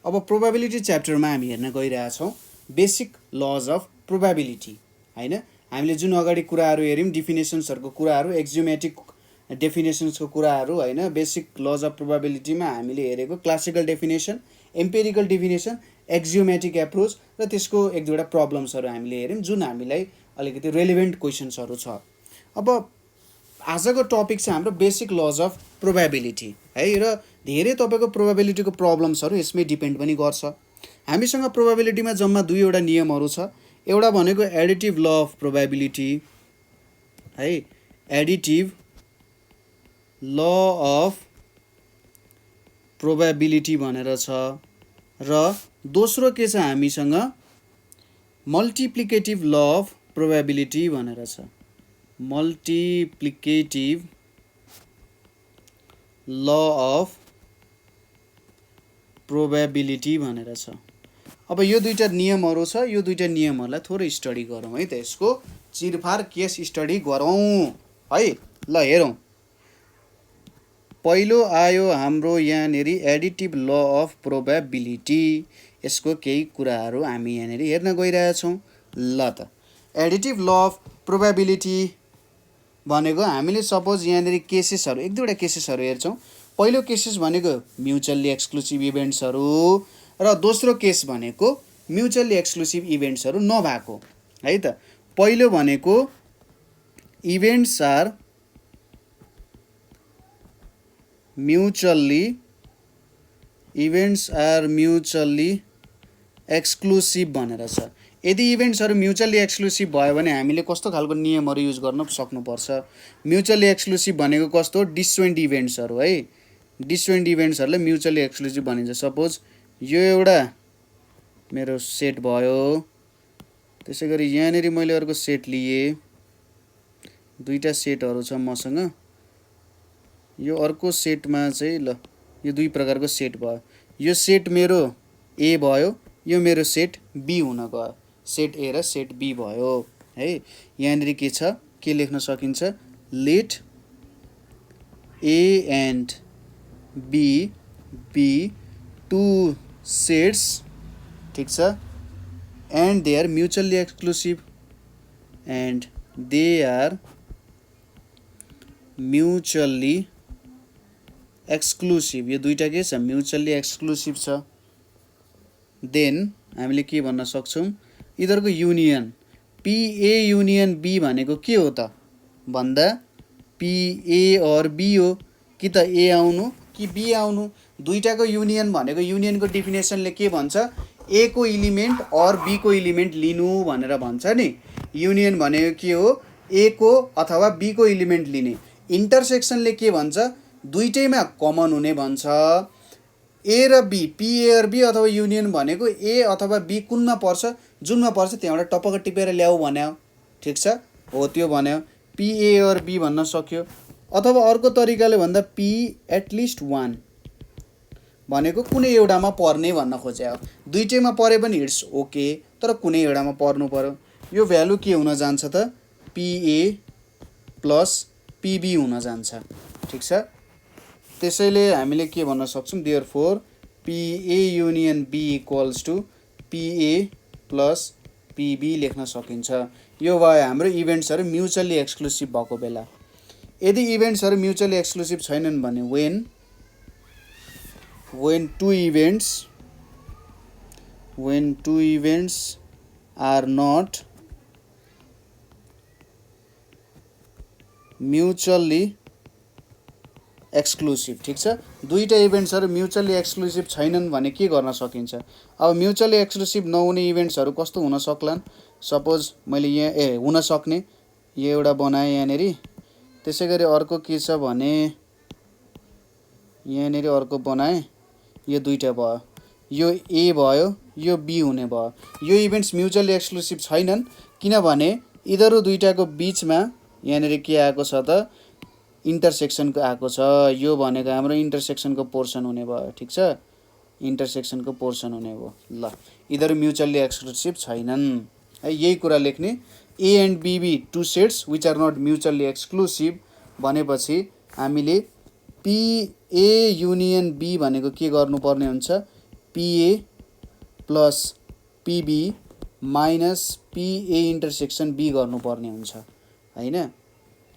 अब प्रोबेबिलिटी च्याप्टरमा हामी हेर्न गइरहेछौँ बेसिक लज अफ प्रोबेबिलिटी हैन। हामीले जुन अगाडि कुराहरू हेऱ्यौँ डिफिनेसन्सहरूको कुराहरू, एक्जियोमेटिक डेफिनेसन्सको कुराहरू हैन। बेसिक लज अफ प्रोबेबिलिटीमा हामीले हेरेको classical definition, empirical definition, axiomatic approach र त्यसको एक दुईवटा प्रब्लम्सहरू हामीले हेऱ्यौँ जुन हामीलाई अलिकति रेलेभेन्ट क्वेसन्सहरू छ। अब आजको टपिक चाहिँ हाम्रो बेसिक लज अफ प्रोबेबिलिटी है र धेरै तपाईँको प्रोबेबिलिटीको प्रब्लम्सहरू यसमै डिपेन्ड पनि गर्छ। हामीसँग प्रोबेबिलिटीमा जम्मा दुईवटा नियमहरू छ। एउटा भनेको एडिटिभ ल अफ प्रोबेबिलिटी है, एडिटिभ ल अफ प्रोबेबिलिटी भनेर छ र दोस्रो के छ हामीसँग मल्टिप्लिकेटिभ ल अफ प्रोबेबिलिटी भनेर छ। मल्टिप्लिकेटिभ ल अफ प्रोबेबिलिटी भनेर छ। अब यो दुईटा नियमहरू छ, यो दुईटा नियमहरूलाई थोरै स्टडी गरौँ है त। यसको चिरफार केस स्टडी गरौँ है। ल हेरौँ। पहिलो आयो हाम्रो यहाँनिर एडिटिभ ल अफ प्रोबेबिलिटी। यसको केही कुराहरू हामी यहाँनिर हेर्न गइरहेछौँ। ल त एडिटिभ ल अफ प्रोबेबिलिटी भनेको हामीले सपोज यहाँनिर केसेसहरू एक दुईवटा केसेसहरू हेर्छौँ। पहिलो केसेस भनेको म्युचुअल्ली एक्सक्लुसिभ इभेन्ट्सहरू र दोस्रो केस भनेको म्युचुअल्ली एक्सक्लुसिभ इभेन्ट्सहरू नभएको है त। पहिलो भनेको इभेन्ट्स आर म्युचुअल्ली एक्सक्लुसिभ भनेर छ। यदि इभेन्ट्सहरू म्युचुअल्ली एक्सक्लुसिभ भयो भने हामीले कस्तो खालको नियमहरू युज गर्न सक्नुपर्छ। म्युचुअल्ली एक्सक्लुसिभ भनेको कस्तो डिस्जोइन्ट इभेन्ट्सहरू है। डिस्जोइन्ट इभेन्ट्सहरूलाई म्युचुअल्ली एक्सक्लुसिभ भनिन्छ। सपोज यो एउटा मेरो सेट भयो, त्यसै गरी यहाँनिर मैले अर्को सेट लिएँ, दुईवटा सेटहरू छ मसँग। यो अर्को सेटमा चाहिँ ल यो दुई प्रकारको सेट भयो। यो सेट मेरो ए भयो, यो मेरो सेट बी हुन गयो। सेट ए र सेट बी भयो है। यहाँनिर के छ, के लेख्न सकिन्छ, let A and B be two sets, ठिक छ, and they are mutually exclusive and they are mutually exclusive. यो दुईवटा के छ, म्युचुअल्ली एक्सक्लुसिभ छ। देन हामीले के भन्न सक्छौँ, यिनीहरूको युनियन पिए युनियन बी भनेको के हो त भन्दा पिए अर बी हो। कि त ए आउनु कि बी आउनु। दुईटाको युनियन भनेको युनियनको डिफिनेसनले के भन्छ, ए को इलिमेन्ट अर बी को इलिमेन्ट लिनु भनेर भन्छ नि। युनियन भनेको के हो, ए को अथवा बी को इलिमेन्ट लिने। इन्टरसेक्सनले के भन्छ, दुईटैमा कमन हुने भन्छ। ए र बी, पिए र बी अथवा युनियन भनेको ए अथवा बी कुनमा पर्छ, जुनमा पर्छ त्यहाँबाट टपक्क टिपेर ल्याऊ भन्यो, ठिक छ, हो त्यो भन्यो। पिए र बी भन्न सक्यो। अथवा अर्को तरिकाले भन्दा पी एटलिस्ट वान भनेको कुनै एउटामा पर्ने भन्न खोज्या हो। दुईटैमा परे पनि इट्स ओके, तर कुनै एउटामा पर्नु पर्यो। यो भ्यालु के हुन जान्छ त, पिए प्लस पिबी हुन जान्छ, ठिक छ। त्यसैले हामीले के भन्न सक्छौँ, देयरफोर पिए युनियन बी इक्वल्स टु पिए प्लस पिबी लेख्न सकिन्छ। यो भयो हाम्रो इभेन्ट्सहरू म्युचुअल्ली एक्सक्लुसिभ भएको बेला। यदि इभेन्ट्सहरू म्युचुअल्ली एक्सक्लुसिभ छैनन् भने when two events are not mutually exclusive, ठिक छ। दुईवटा इभेन्ट्सहरू म्युचुअल्ली एक्सक्लुसिभ छैनन् भने के गर्न सकिन्छ। अब म्युचुअल्ली एक्सक्लुसिभ नहुने इभेन्ट्सहरू कस्तो हुन सक्लान्, सपोज मैले यहाँ हुन सक्ने यो एउटा बनाएँ यहाँनिर। त्यसै गरी अर्को के छ भने यहाँनिर अर्को बनाएँ, यो दुईवटा भयो, यो ए भयो, यो बी हुने भयो। यो इभेन्ट्स म्युचुअल्ली एक्सक्लुसिभ छैनन् किनभने यिनीहरू दुईटाको बिचमा यहाँनिर के आएको छ त, इन्टरसेक्सनको आएको छ। यो भनेको हाम्रो इन्टरसेक्सनको पोर्सन हुने भयो, ठिक छ, इन्टरसेक्सनको पोर्सन हुने भयो। ल यिनीहरू म्युचुअल्ली एक्सक्लुसिभ छैनन् है, यही कुरा लेख्ने। A and B two sets which are not mutually exclusive भनेपछि हामीले पिए युनियन बी भनेको के गर्नुपर्ने हुन्छ, पिए प्लस पिबी माइनस पिए इन्टरसेक्सन बी गर्नुपर्ने हुन्छ हैन।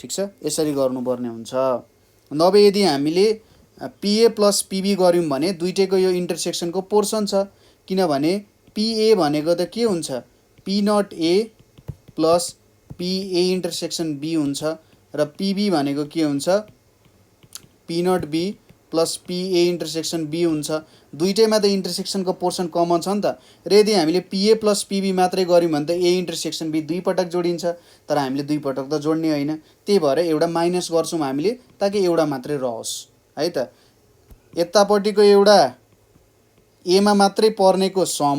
ठिक छ, यसरी गर्नुपर्ने हुन्छ। नभए यदि हामीले पिए प्लस पिबी गऱ्यौँ भने दुईटैको यो इन्टरसेक्सनको पोर्सन छ, किनभने पिए भनेको त के हुन्छ, पी नट ए प्लस पिए इन्टरसेक्सन बी हुन्छ र पिबी भनेको के हुन्छ, पी नट बी प्लस पिए इन्टरसेक्सन बी हुन्छ। दुईटैमा त इन्टरसेक्सनको पोर्सन कमन छ नि त। र यदि हामीले पिए प्लस पिबी मात्रै गऱ्यौँ भने त ए इन्टरसेक्सन बी दुई पटक जोडिन्छ, तर हामीले दुई पटक त जोड्ने होइन, त्यही भएर एउटा माइनस गर्छौँ हामीले ताकि एउटा मात्रै रहोस् है त। यतापट्टिको एउटा एमा मात्रै पर्नेको सम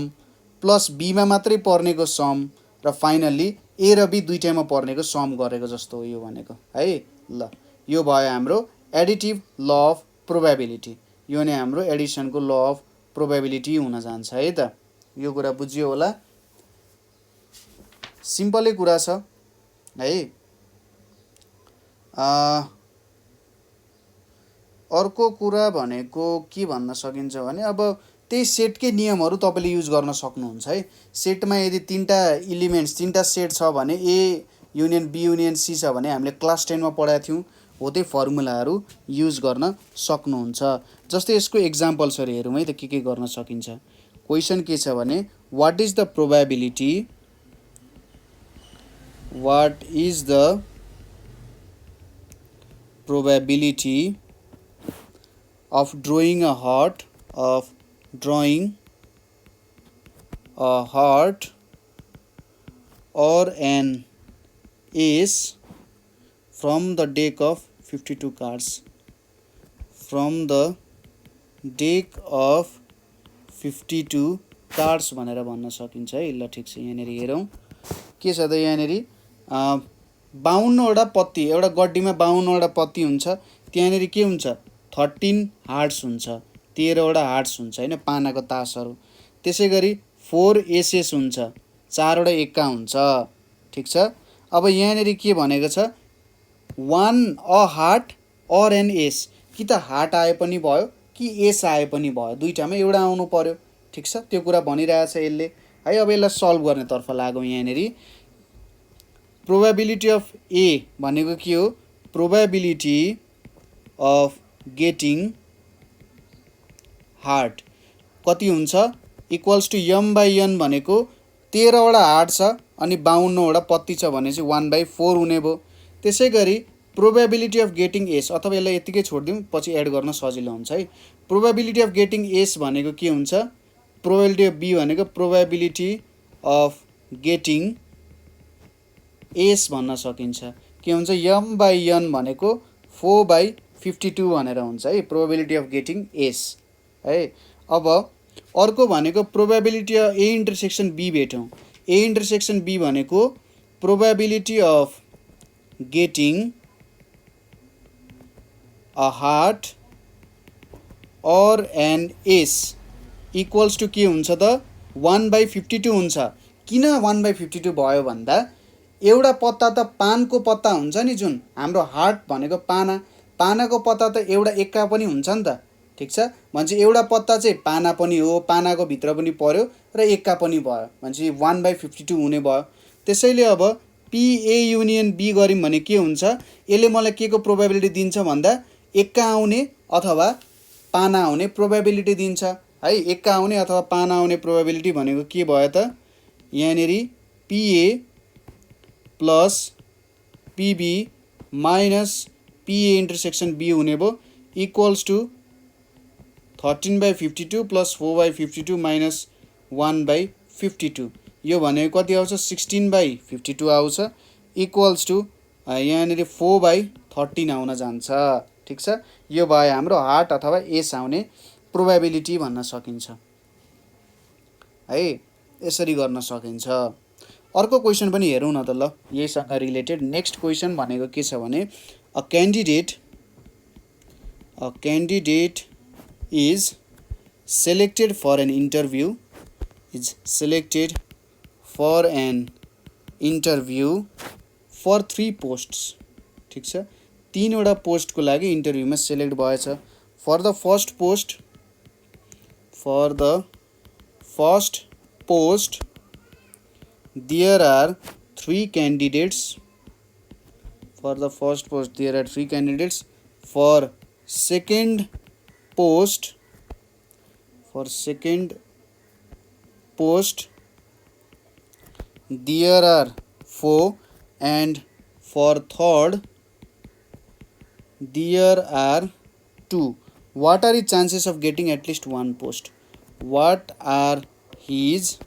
प्लस बीमा मात्रै पर्नेको सम र फाइनल्ली ए र बी दुईटैमा पर्नेको सम गरेको जस्तो हो यो भनेको है। ल यो भयो हाम्रो एडिटिभ ल अफ प्रोबेबिलिटी। यो नै हाम्रो एडिसनको ल अफ प्रोबेबिलिटी हुन जान्छ है त। यो कुरा बुझ्यो होला, सिम्पलै कुरा छ है। अर्को कुरा भनेको के भन्न सकिन्छ भने अब त्यही सेटकै नियमहरू तपाईँले युज गर्न सक्नुहुन्छ है। सेटमा यदि तीनटा इलिमेन्ट्स तीनटा सेट छ भने A union B union C छ भने हामीले क्लास 10 मा पढाएको थियौँ, हो त्यही फर्मुलाहरू युज गर्न सक्नुहुन्छ। जस्तै यसको एक्जाम्पल्सहरू हेरौँ है त के गर्न सकिन्छ। क्वेसन के छ भने what is the probability of drawing a heart or an ace from the deck of 52 cards, from the deck of 52 cards भनेर भन्न सकिन्छ है। ल ठिक छ, यहाँनिर हेरौँ के छ त। यहाँनिर 52वटा पत्ती, एउटा गड्डीमा 52वटा पत्ती हुन्छ, त्यहाँनिर के हुन्छ 13 हार्ट्स हुन्छ, 13वटा हार्ट्स हुन्छ हैन, पानाको तासहरू। त्यसै गरी 4 एसेस हुन्छ, 4वटा एक्का हुन्छ। ठिक छ। अब यहाँनिर के भनेको छ 1 अ हार्ट और एन एस, कि त हार्ट आए पनि भयो कि एस आए पनि भयो, दुईटामा एउटा आउनु पर्यो। ठिक छ, त्यो कुरा भनिरहेछ यसले है। अब यसलाई सल्भ गर्नेतर्फ लागौँ। यहाँनिर प्रोबेबिलिटी अफ ए भनेको के हो, प्रोबेबिलिटी अफ गेटिङ हार्ट कति हुन्छ, equals to M by N भनेको 13वटा हार्ट छ अनि 52वटा पत्ती छ भने चाहिँ 1/4 हुने भयो। त्यसै गरी प्रोबेबिलिटी अफ गेटिङ एस, अथवा यसलाई यतिकै छोडिदिउँ पछि एड गर्न सजिलो हुन्छ है। प्रोबेबिलिटी अफ गेटिङ एस भनेको के हुन्छ, प्रोबेबिलिटी अफ बी भनेको प्रोबेबिलिटी अफ गेटिङ एस भन्न सकिन्छ। के हुन्छ एम बाई एन भनेको 4/52 भनेर हुन्छ है, प्रोबेबिलिटी अफ गेटिङ एस है। अब अर्को भनेको probability of A intersection B भेटौँ। ए इन्टरसेक्सन बी भनेको probability of getting a heart और एन एस इक्वल्स टु के हुन्छ त 1/52 हुन्छ। किन 1/52 भयो भन्दा एउटा पत्ता त पानको पत्ता हुन्छ नि, जुन हाम्रो हार्ट भनेको पानाको पत्ता त एउटा एक्का पनि हुन्छ नि त। ठिक छ, भन्छ एउटा पत्ता चाहिँ पाना पनि हो, पानाको भित्र पनि पर्यो र एक्का पनि भयो, भन्छ 1/52 हुने भयो। त्यसैले अब पिए युनियन बी गऱ्यौँ भने के हुन्छ, यसले मलाई के को प्रोबेबिलिटी दिन्छ भन्दा एक्का आउने अथवा पाना आउने प्रोबेबिलिटी दिन्छ है। एक्का आउने अथवा पाना आउने प्रोबेबिलिटी भनेको के भयो त, यहाँनिर पिए प्लस पिबी माइनस पिए इन्टरसेक्सन बी हुने भयो, इक्वल्स टु 13/52 प्लस 4/52 माइनस 1/52। यो भनेको कति आउँछ 16/52 आउँछ, इक्वल्स टु यहाँनिर 4/13 आउन जान्छ। ठिक छ, यो भयो हाम्रो हार्ट अथवा एस आउने प्रोबेबिलिटी भन्न सकिन्छ है। यसरी गर्न सकिन्छ। अर्को क्वेसन पनि हेरौँ न त। ल यहीसँग रिलेटेड नेक्स्ट क्वेसन भनेको के छ भने a candidate is selected for an interview for 3 posts। ठिक छ, 3वटा पोस्टको लागि इन्टरभ्यूमा सेलेक्ट भएछ। For the first post there are 3 candidates. For the first post there are 3 candidates. For second post there are 4, and for third there are 2. What are his chances of getting at least one post? What are his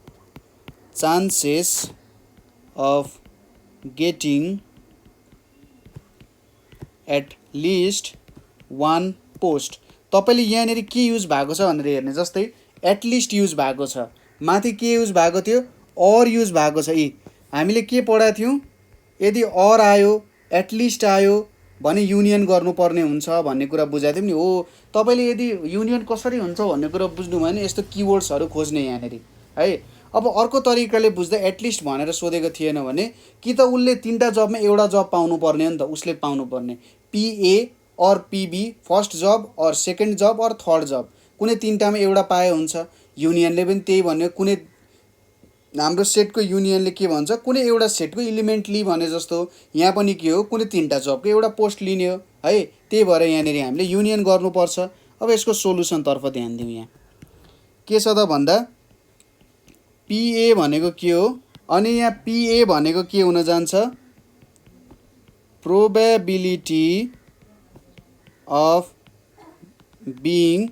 chances of getting at least one post? तपाईले यहाँनेरि के use भएको छ भनेर हेर्ने, जस्तै at least use भएको छ, माथि के युज भएको थियो, और युज भएको छ। यी हामीले के पढाएको थियौँ, यदि और आयो एट लिस्ट आयो भने युनियन गर्नुपर्ने हुन्छ भन्ने कुरा बुझाएको थियौँ नि। हो, तपाईँले यदि युनियन कसरी हुन्छ भन्ने कुरा बुझ्नु भयो भने यस्तो किवर्ड्सहरू खोज्ने यहाँनेरि है। अब अर्को तरिकाले बुझ्दा एटलिस्ट भनेर सोधेको थिएन भने कि त उसले 3टा जबमा एउटा जब पाउनुपर्ने हो नि त, उसले पाउनुपर्ने पिए और पिबी, फर्स्ट जब और सेकेन्ड जब और थर्ड जब, कुनै 3टामा एउटा पाए हुन्छ। युनियनले पनि त्यही भन्यो, कुनै हाम्रो सेटको युनियनले के भन्छ, कुनै एउटा सेटको इलिमेन्टली भने जस्तो यहाँ पनि के हो, कुनै 3टा जबको एउटा पोस्ट लिने हो है। त्यही भएर यहाँनेरि हामीले युनियन गर्नुपर्छ। अब यसको सोलुसनतर्फ ध्यान दिउँ। यहाँ के छ त भन्दा पिए भनेको के हो, अनि यहाँ पिए भनेको के हुन जान्छ, probability of being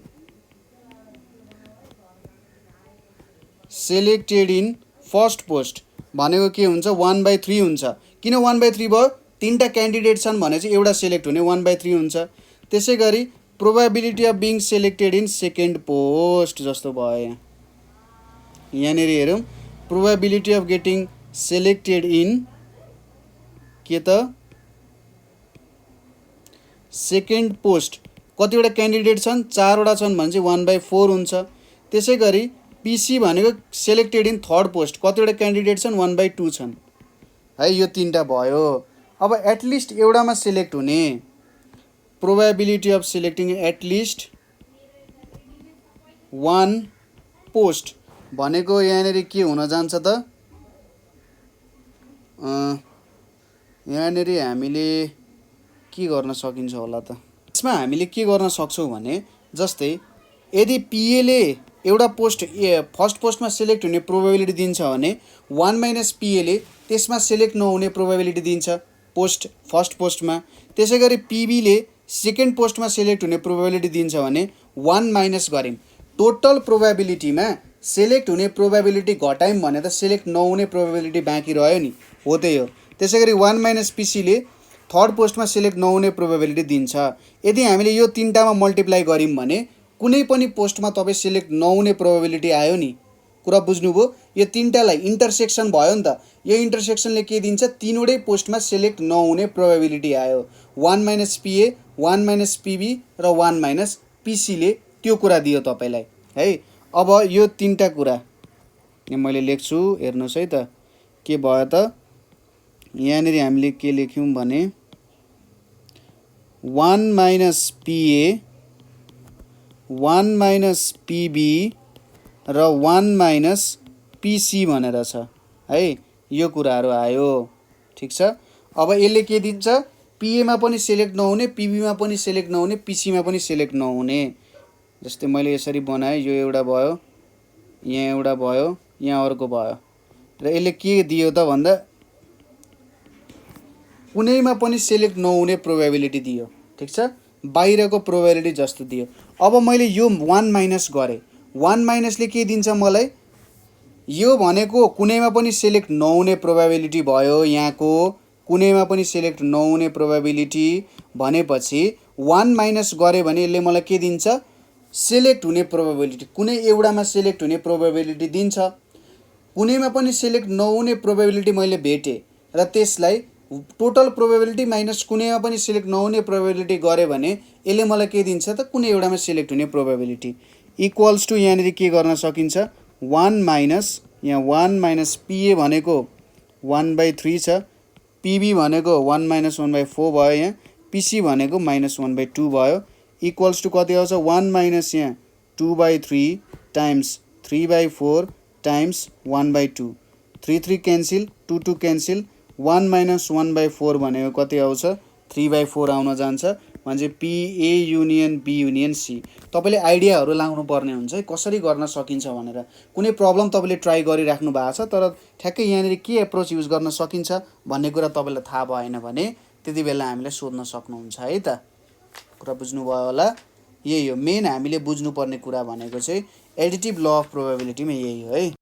selected in first post भनेको के हुन्छ, 1/3 हुन्छ। किन 1/3 भयो, 3टा क्यान्डिडेट छन् भने चाहिँ एउटा सेलेक्ट हुने 1/3 हुन्छ। त्यसै गरी probability of being selected in second post जस्तो भयो। यहाँनिर हेरौँ, probability of getting selected in के त सेकेन्ड पोस्ट, कतिवटा क्यान्डिडेट छन्, 4वटा छन् भने चाहिँ 1/4 हुन्छ। त्यसै गरी पिसी भनेको सेलेक्टेड इन थर्ड पोस्ट, कतिवटा क्यान्डिडेट छन्, 1/2 छन् है। यो 3टा भयो। अब एटलिस्ट एउटामा सेलेक्ट हुने probability of selecting at least 1 post भनेको यहाँनिर के हुन जान्छ त, यहाँनिर हामीले के गर्न सकिन्छ होला त, यसमा हामीले के गर्न सक्छौँ भने जस्तै यदि पिएले एउटा पोस्ट फर्स्ट पोस्टमा सेलेक्ट हुने प्रोबेबिलिटी दिन्छ भने 1 - पिएले त्यसमा सेलेक्ट नहुने प्रोबेबिलिटी दिन्छ पोस्ट फर्स्ट पोस्टमा। त्यसै गरी पिबीले सेकेन्ड पोस्टमा सेलेक्ट हुने प्रोबेबिलिटी दिन्छ भने 1 - गऱ्यौँ, टोटल प्रोबेबिलिटीमा सेलेक्ट हुने प्रोबेबिलिटी घटायौँ भने त सेलेक्ट नहुने प्रोबेबिलिटी बाँकी रह्यो नि, हो त्यही हो। त्यसै गरी 1 - पिसीले थर्ड पोस्टमा सेलेक्ट नहुने प्रोबेबिलिटी दिन्छ। यदि हामीले यो 3टामा मल्टिप्लाई गऱ्यौँ भने कुनै पनि पोस्टमा तपाईँ सेलेक्ट नहुने प्रोबेबिलिटी आयो नि। कुरा बुझ्नुभयो, यो 3टालाई इन्टरसेक्सन भयो नि त। यो इन्टरसेक्सनले के दिन्छ, 3वटै पोस्टमा सेलेक्ट नहुने प्रोबेबिलिटी आयो। 1 - पिए, 1 - पिबी र 1 - पिसीले त्यो कुरा दियो तपाईँलाई है। अब यो 3टा कुरा मैले लेख्छु, हेर्नुहोस् है त के भयो त। यहाँनिर हामीले के लेख्यौँ भने 1 - पिए, 1 - पिबी र 1 - पिसी भनेर छ है। यो कुराहरू आयो, ठिक छ। अब यसले के दिन्छ, पिएमा पनि सेलेक्ट नहुने, पिबीमा पनि सेलेक्ट नहुने, पिसीमा पनि सेलेक्ट नहुने। जस्तै मैले यसरी बनाएँ, यो एउटा भयो, यहाँ एउटा भयो, यहाँ अर्को भयो, र यसले के दियो त भन्दा कुनैमा पनि सेलेक्ट नहुने प्रोबेबिलिटी दियो, ठिक छ, बाहिरको प्रोबेबिलिटी जस्तो दियो। अब मैले यो 1 - गरेँ, 1 - ले के दिन्छ मलाई, यो भनेको कुनैमा पनि सेलेक्ट नहुने प्रोबेबिलिटी भयो। यहाँको कुनैमा पनि सेलेक्ट नहुने प्रोबेबिलिटी भनेपछि 1 - गरेँ भने यसले मलाई के दिन्छ, सेलेक्ट हुने प्रोबेबिलिटी, कुनै एउटामा सेलेक्ट हुने प्रोबेबिलिटी दिन्छ। कुनैमा पनि सेलेक्ट नहुने प्रोबेबिलिटी मैले भेटेँ र त्यसलाई टोटल प्रोबेबिलिटी माइनस कुनैमा पनि सेलेक्ट नहुने प्रोबेबिलिटी गरेँ भने यसले मलाई के दिन्छ त, कुनै एउटामा सेलेक्ट हुने प्रोबेबिलिटी इक्वल्स टु यहाँनिर के गर्न सकिन्छ, 1 - यहाँ 1 - पिए भनेको 1/3 छ, पिबी भनेको 1 - 1/4 भयो, यहाँ पिसी भनेको -1/2 भयो, इक्वल्स टु कति आउँछ, 1 - यहाँ 2/3 टाइम्स 3/4 टाइम्स 1/2 3 क्यान्सिल 2 क्यान्सिल 1 - 1/4 भनेको कति आउँछ 3/4 आउन जान्छ भने PA union B union C तपाईले आइडियाहरु लाउनु पर्ने हुन्छ है कसरी गर्न सकिन्छ भनेर कुनै प्रब्लम तपाईले ट्राई गरिराख्नु भएको छ तर ठ्याक्कै यहाँनेर के एप्रोच युज गर्न सकिन्छ भन्ने कुरा तपाईलाई थाहा भएन भने त्यतिबेला हामीलाई सोध्न सक्नुहुन्छ है त कुरा बुझ्नुभयो होला यही हो मेन हामीले बुझ्नुपर्ने कुरा भनेको चाहिँ एडिटिभ ल अफ प्रोबेबिलिटी मा यही हो है।